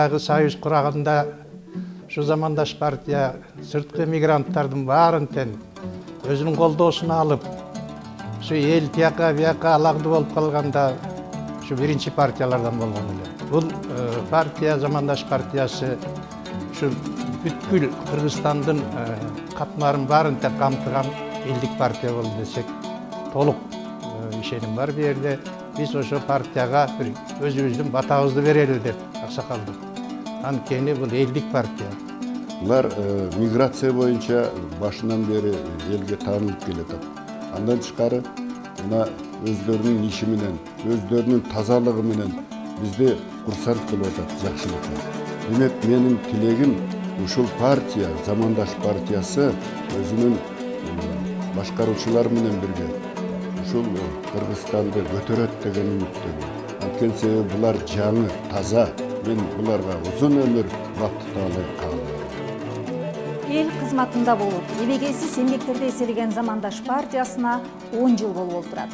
баягы союз кураганда şu Замандаш партия сырткы мигранттардын баарын тең өзүнүн колдоосуна алып, şu эл тияка бияка алаңды болуп калганда şu биринчи партиялардан болгон эле. Бул партия, Замандаш партиясы şu бүткүл Кыргызстандын катмарын баарын тең камтыган элдик партия болду десек толук ишеним бар. Бу жерде биз ошо партияга бир өзүбүздүн батабызды берели деп аксакалдык. Анткени бул элдик партия. Булар миграция боюнча башынан бери элге таанылып келет. Андан тышкары мына өздөрүнүн иши менен, өздөрүнүн тазалыгы менен бизди курсант кылып атат, жакшылык. Демек менин тилегим ушул партия, Замандаш партиясы өзүнүн башкаруучулар менен бирге ушул Кыргызстанды көтөрөт деген үмүттөмүн. Анткени себеби булар жаңы, таза. Мен буларга узун өмүр бактылык каалайм. Эл кызматында болуп, эбегейсиз эмгектерди эселеген Замандаш партиясына 10 жыл болуп олтурат.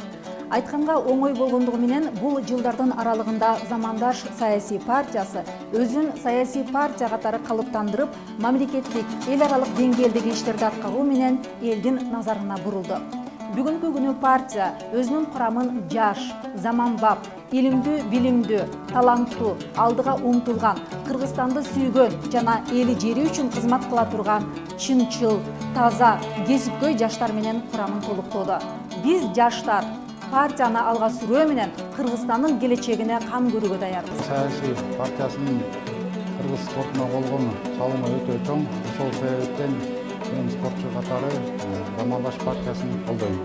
Айтканга оңой болгондугу менен бул жылдардын аралыгында Замандаш саясий партиясы өзүн саясий партия катары калыптандырып, мамлекеттик, эл аралык деңгээлдеги иштерди аткаруу менен элдин назарына бурулду. Бүгүнкү күнү партия өзүнүн курамын жаш, заманбап, илимдүү, билимдүү, таланттуу, алдыга умтулган, Кыргызстанды сүйгөн жана эли жери үчүн кызмат кыла турган чынчыл, таза, кесипкөй жаштар менен курамын толуктоодо. Биз жаштар партияны алга сүрөө менен Кыргызстандын келечегине кам көрүүгө даярбыз. Саясий партиясынын Кыргыз спортуна болгон салымы өтө чоң. Ошол себептен мен спортчу катары Замандаш партиясын колдойм.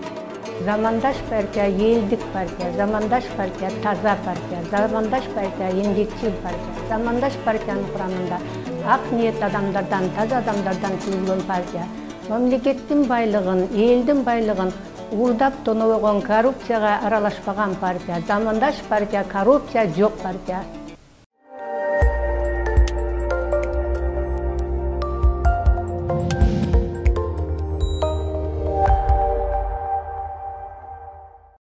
Замандаш партия элдик партия, Замандаш партия таза партия, Замандаш партия эмгекчил партия. Замандаш партиянын курамында ак ниет адамдардан, таза адамдардан түзүлгөн партия. Мамлекеттин байлыгын, элдин байлыгын уурдап тонобогон, коррупцияга аралашпаган партия. Замандаш партия коррупция жок партия.